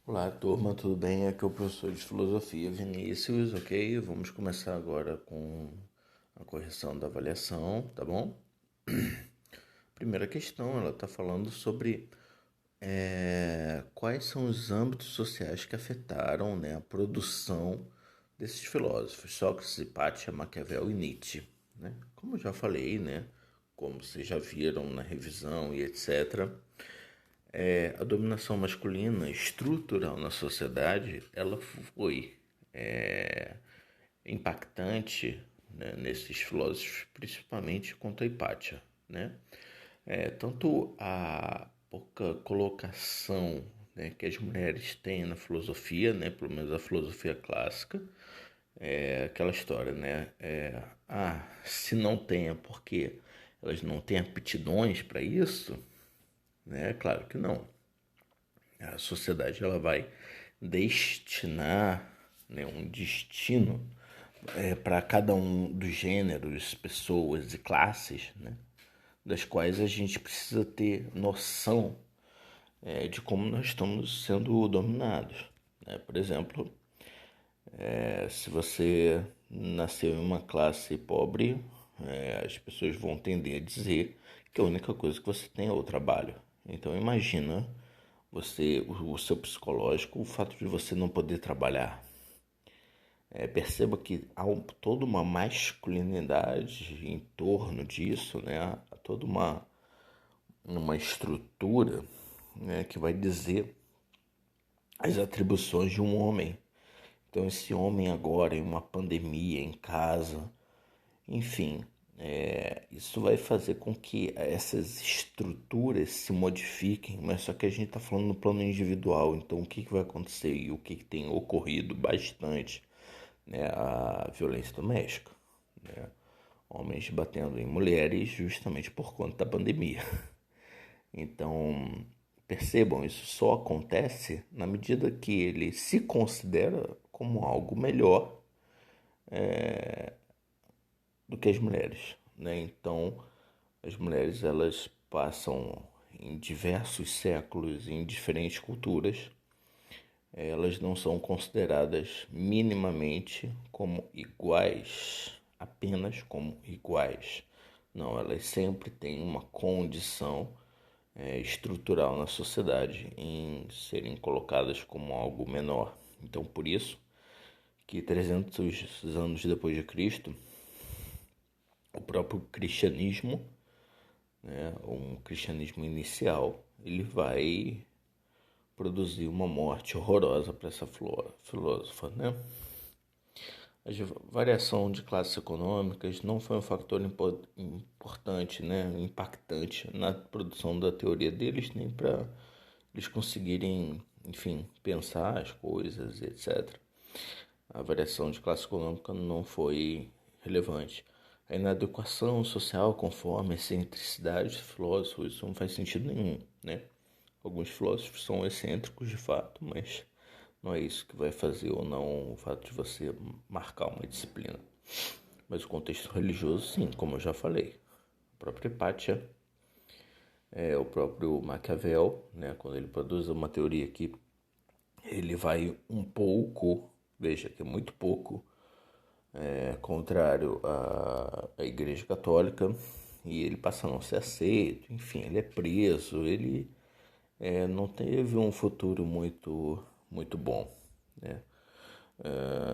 Olá, turma, tudo bem? Aqui é o professor de filosofia Vinícius, ok? Vamos começar agora com a correção da avaliação, tá bom? Primeira questão, ela está falando sobre quais são os âmbitos sociais que afetaram, né, a produção desses filósofos, Sócrates, Hipátia, Maquiavel e Nietzsche, né? Como eu já falei, né, como vocês já viram na revisão e etc., a dominação masculina estrutural na sociedade, ela foi é, impactante, né, nesses filósofos, principalmente quanto a Hipátia, né? Tanto a pouca colocação, né, que as mulheres têm na filosofia, né, pelo menos a filosofia clássica, aquela história, né? Se não tem é porque elas não têm aptidões para isso, né? Claro que não. A sociedade ela vai destinar, né, um destino para cada um dos gêneros, pessoas e classes, né, das quais a gente precisa ter noção de como nós estamos sendo dominados, né? Por exemplo, se você nasceu em uma classe pobre, as pessoas vão tender a dizer que a única coisa que você tem é o trabalho. Então imagina o seu psicológico, o fato de você não poder trabalhar. Perceba que há toda uma masculinidade em torno disso, né? Há toda uma estrutura, né, que vai dizer as atribuições de um homem. Então esse homem agora em uma pandemia em casa, enfim, isso vai fazer com que essas estruturas se modifiquem, mas só que a gente está falando no plano individual, então o que vai acontecer e o que tem ocorrido bastante, né? A violência doméstica, né? Homens batendo em mulheres justamente por conta da pandemia. Então, percebam, isso só acontece na medida que ele se considera como algo melhor do que as mulheres, né? Então, as mulheres elas passam em diversos séculos, em diferentes culturas, elas não são consideradas minimamente como iguais, apenas como iguais. Não, elas sempre têm uma condição estrutural na sociedade em serem colocadas como algo menor. Então, por isso que 300 anos depois de Cristo, o próprio cristianismo, né, um cristianismo inicial, ele vai produzir uma morte horrorosa para essa filósofa, né? A variação de classes econômicas não foi um fator importante, né, impactante na produção da teoria deles, nem para eles conseguirem, enfim, pensar as coisas, etc. A variação de classe econômica não foi relevante. A inadequação social conforme a excentricidade dos filósofos, isso não faz sentido nenhum, né? Alguns filósofos são excêntricos de fato, mas não é isso que vai fazer ou não o fato de você marcar uma disciplina. Mas o contexto religioso, sim, como eu já falei. A própria Hipátia, o próprio Maquiavel, né, quando ele produz uma teoria que ele vai um pouco, veja que é muito pouco, contrário à Igreja Católica, e ele passa a não ser aceito, enfim, ele é preso, ele não teve um futuro muito bom, né?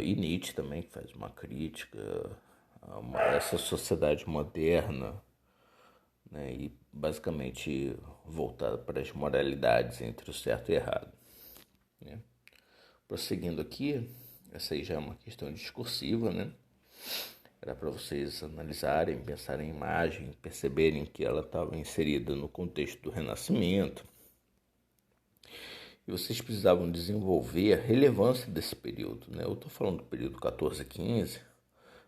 E Nietzsche também faz uma crítica a essa sociedade moderna, né? E basicamente voltada para as moralidades entre o certo e o errado, né? Prosseguindo aqui, essa aí já é uma questão discursiva, né? Era para vocês analisarem, pensarem em imagem, perceberem que ela estava inserida no contexto do Renascimento. E vocês precisavam desenvolver a relevância desse período, né? Eu estou falando do período 14 a 15,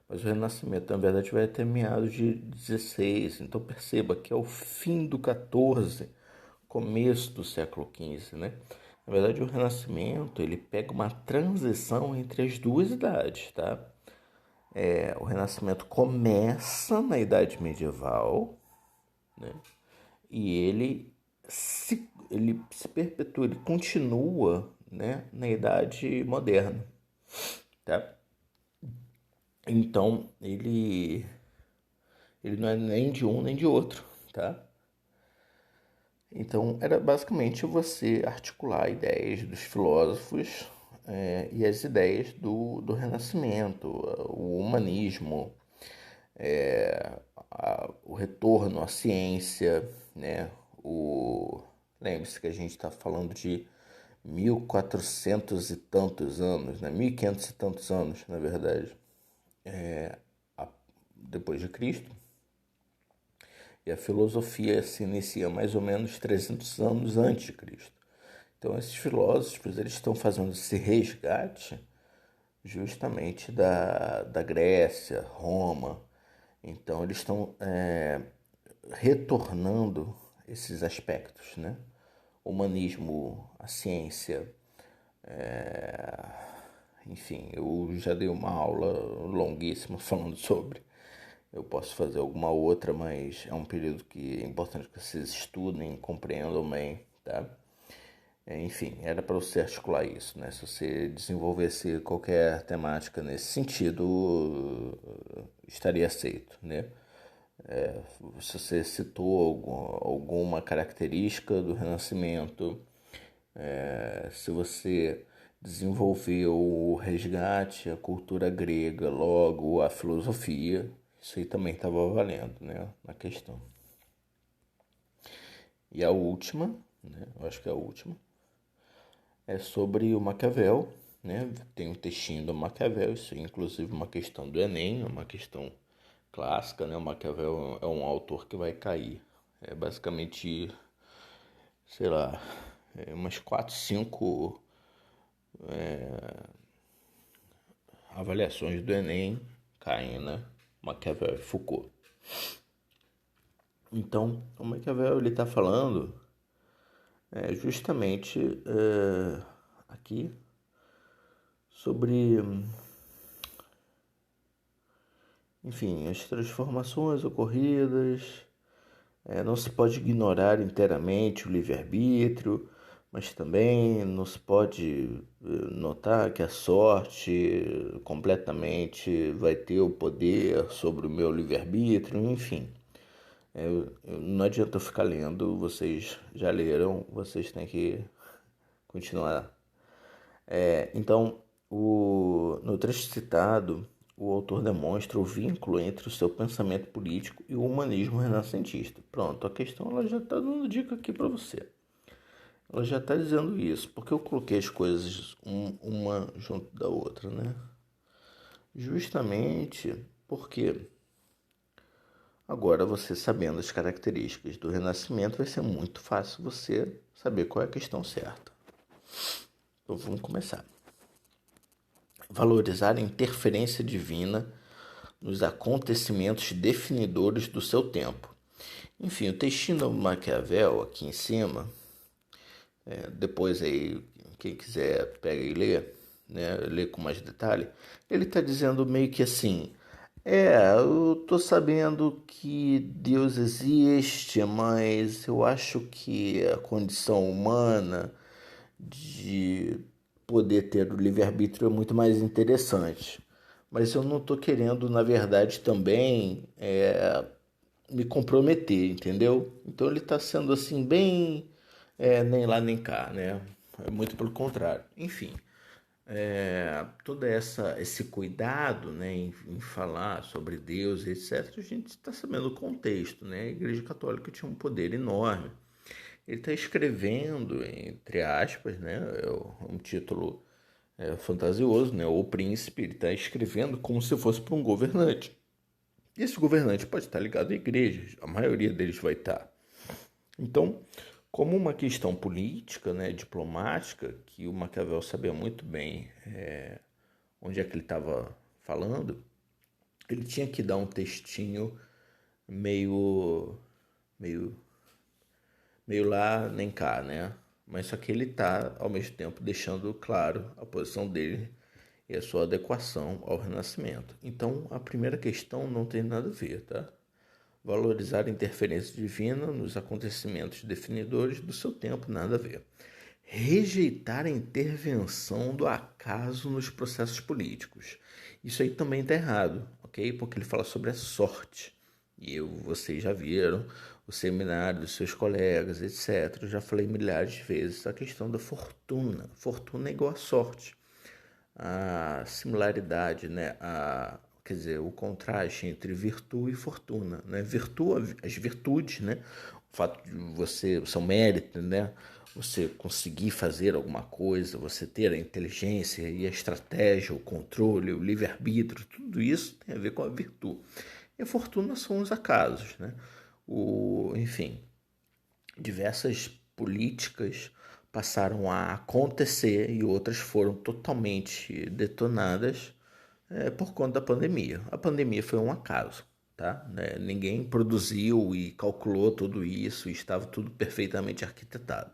mas o Renascimento, na verdade, vai até meados de 16. Então perceba que é o fim do 14, começo do século 15, né? Na verdade, o Renascimento, ele pega uma transição entre as duas idades, tá? O Renascimento começa na Idade Medieval, né? E ele se perpetua, ele continua, né, na Idade Moderna, tá? Então, ele não é nem de um nem de outro, tá? Então, era basicamente você articular ideias dos filósofos e as ideias do Renascimento, o humanismo, o retorno à ciência, né? Lembre-se que a gente está falando de 1400 e tantos anos, né? 1500 e tantos anos, na verdade, depois de Cristo. E a filosofia se inicia mais ou menos 300 anos antes de Cristo. Então, esses filósofos eles estão fazendo esse resgate justamente da Grécia, Roma. Então, eles estão retornando esses aspectos, né? O humanismo, a ciência, enfim, eu já dei uma aula longuíssima falando sobre. Eu posso fazer alguma outra, mas é um período que é importante que vocês estudem, compreendam bem, tá? Enfim, era para você articular isso, né? Se você desenvolvesse qualquer temática nesse sentido, estaria aceito, né? Se você citou alguma característica do Renascimento, se você desenvolveu o resgate, a cultura grega, logo a filosofia, isso aí também estava valendo, né, na questão. E a última, né, eu acho que é a última, é sobre o Maquiavel, né? Tem um textinho do Maquiavel, isso é inclusive uma questão do Enem, uma questão clássica, né? O Maquiavel é um autor que vai cair. É basicamente, sei lá, umas 4, 5 avaliações do Enem caem, né? Maquiavel e Foucault. Então, o Maquiavel ele está falando justamente aqui sobre, enfim, as transformações ocorridas. Não se pode ignorar inteiramente o livre-arbítrio, mas também não se pode notar que a sorte completamente vai ter o poder sobre o meu livre-arbítrio, enfim. Não adianta eu ficar lendo, vocês já leram, vocês têm que continuar. Então, no trecho citado, o autor demonstra o vínculo entre o seu pensamento político e o humanismo renascentista. Pronto, a questão ela já está dando dica aqui para você. Ela já está dizendo isso, porque eu coloquei as coisas uma junto da outra, né? Justamente porque agora você sabendo as características do Renascimento vai ser muito fácil você saber qual é a questão certa. Então vamos começar. Valorizar a interferência divina nos acontecimentos definidores do seu tempo. Enfim, o textinho do Maquiavel aqui em cima, depois aí quem quiser pega e lê, né, lê com mais detalhe, ele está dizendo meio que assim, eu tô sabendo que Deus existe, mas eu acho que a condição humana de poder ter o livre-arbítrio é muito mais interessante. Mas eu não estou querendo, na verdade, também me comprometer, entendeu? Então ele está sendo assim, bem nem lá nem cá, né? É muito pelo contrário. Enfim, todo esse cuidado, né, em falar sobre Deus, etc., a gente está sabendo o contexto, né? A Igreja Católica tinha um poder enorme. Ele está escrevendo, entre aspas, né, um título fantasioso, né, o príncipe, ele está escrevendo como se fosse para um governante. E esse governante pode estar ligado à igreja, a maioria deles vai estar. Então, como uma questão política, né, diplomática, que o Maquiavel sabia muito bem onde é que ele estava falando, ele tinha que dar um textinho meio, meio, meio lá nem cá, né? Mas só que ele está, ao mesmo tempo, deixando claro a posição dele e a sua adequação ao Renascimento. Então, a primeira questão não tem nada a ver, tá? Valorizar a interferência divina nos acontecimentos definidores do seu tempo, nada a ver. rejeitar a intervenção do acaso nos processos políticos. Isso aí também está errado, ok? Porque ele fala sobre a sorte. E vocês já viram o seminário dos seus colegas, etc. Eu já falei milhares de vezes a questão da fortuna. Fortuna é igual a sorte. A similaridade, né? Quer dizer, o contraste entre virtude e fortuna, né? As virtudes, né? O fato de você, o seu mérito, né? Você conseguir fazer alguma coisa, você ter a inteligência e a estratégia, o controle, o livre-arbítrio, tudo isso tem a ver com a virtude. E a fortuna são os acasos, né? Enfim, diversas políticas passaram a acontecer e outras foram totalmente detonadas por conta da pandemia. A pandemia foi um acaso, tá? Ninguém produziu e calculou tudo isso e estava tudo perfeitamente arquitetado.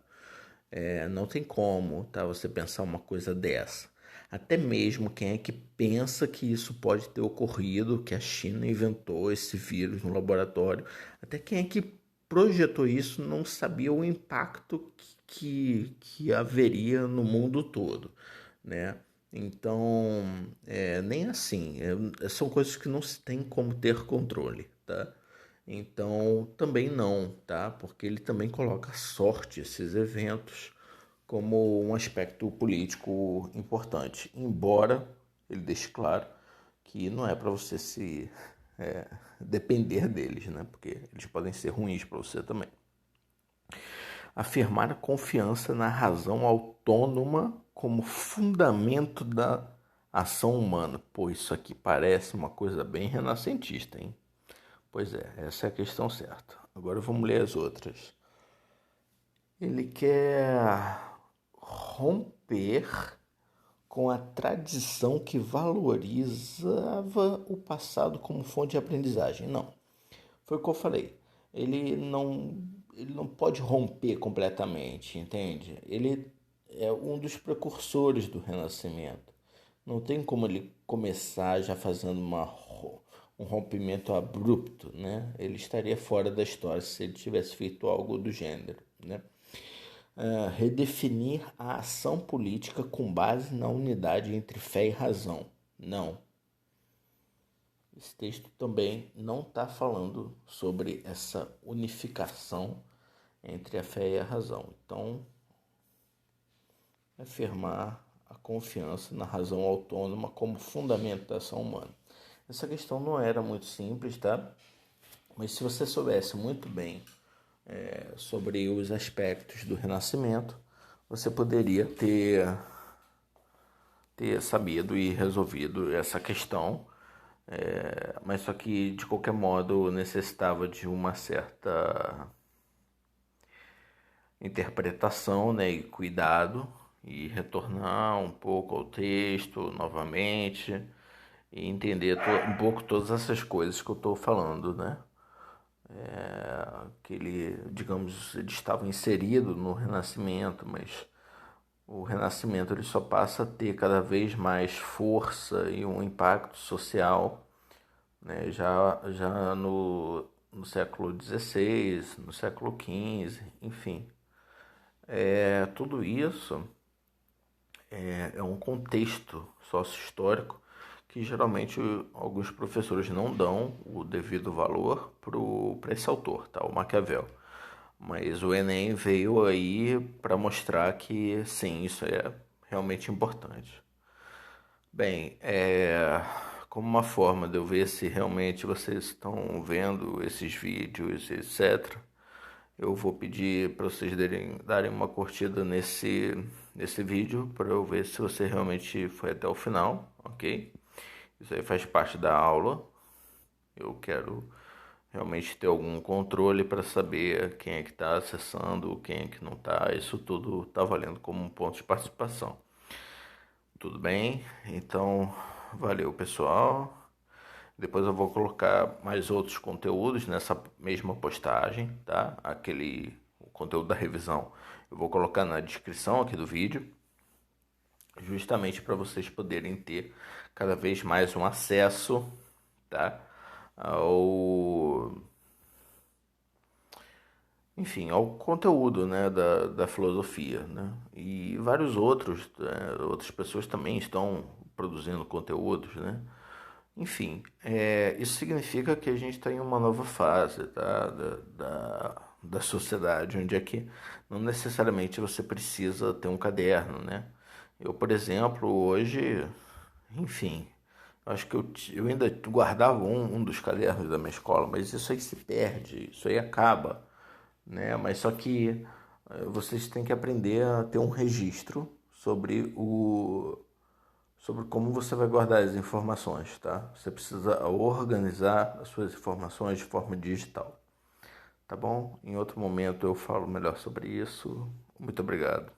Não tem como, tá, você pensar uma coisa dessa. Até mesmo quem é que pensa que isso pode ter ocorrido, que a China inventou esse vírus no laboratório, até quem é que projetou isso não sabia o impacto que haveria no mundo todo, né? Então, nem assim, são coisas que não se tem como ter controle, tá? Então, também não, tá? Porque ele também coloca sorte, esses eventos, como um aspecto político importante. Embora ele deixe claro que não é para você se depender deles, né? Porque eles podem ser ruins para você também. Afirmar a confiança na razão autônoma como fundamento da ação humana. Pô, isso aqui parece uma coisa bem renascentista, hein? Pois é, essa é a questão certa. Agora vamos ler as outras. Ele quer romper com a tradição que valorizava o passado como fonte de aprendizagem. Não, foi o que eu falei. Ele não pode romper completamente, entende? Ele é um dos precursores do Renascimento. Não tem como ele começar já fazendo um rompimento abrupto, né? Ele estaria fora da história se ele tivesse feito algo do gênero, né? Redefinir a ação política com base na unidade entre fé e razão. Não. Esse texto também não está falando sobre essa unificação entre a fé e a razão. Então, afirmar a confiança na razão autônoma como fundamento da ação humana. Essa questão não era muito simples, tá? Mas se você soubesse muito bem sobre os aspectos do Renascimento, você poderia ter sabido e resolvido essa questão, mas só que de qualquer modo necessitava de uma certa interpretação, né, e cuidado, e retornar um pouco ao texto novamente e entender um pouco todas essas coisas que eu estou falando, né? Que ele, digamos, ele estava inserido no Renascimento, mas o Renascimento ele só passa a ter cada vez mais força e um impacto social, né, já no século XVI, no século XV, enfim. Tudo isso é um contexto sócio-histórico que geralmente alguns professores não dão o devido valor para esse autor, tá? O Maquiavel. Mas o Enem veio aí para mostrar que sim, isso é realmente importante. Bem, como uma forma de eu ver se realmente vocês estão vendo esses vídeos, etc., eu vou pedir para vocês darem uma curtida nesse vídeo para eu ver se você realmente foi até o final, ok? Isso aí faz parte da aula. Eu quero realmente ter algum controle para saber quem é que está acessando, quem é que não está. Isso tudo está valendo como um ponto de participação. Tudo bem? Então, valeu, pessoal. Depois eu vou colocar mais outros conteúdos nessa mesma postagem, tá? O conteúdo da revisão eu vou colocar na descrição aqui do vídeo, justamente para vocês poderem ter cada vez mais um acesso, tá? enfim, ao conteúdo, né, da filosofia, né? E vários outros, outras pessoas também estão produzindo conteúdos, né? Enfim, isso significa que a gente está em uma nova fase, tá? Da sociedade, onde é que não necessariamente você precisa ter um caderno, né? Eu, por exemplo, hoje, enfim, acho que eu ainda guardava um dos cadernos da minha escola, mas isso aí se perde, isso aí acaba, né? Mas só que vocês têm que aprender a ter um registro sobre como você vai guardar as informações, tá? Você precisa organizar as suas informações de forma digital, tá bom? Em outro momento eu falo melhor sobre isso. Muito obrigado.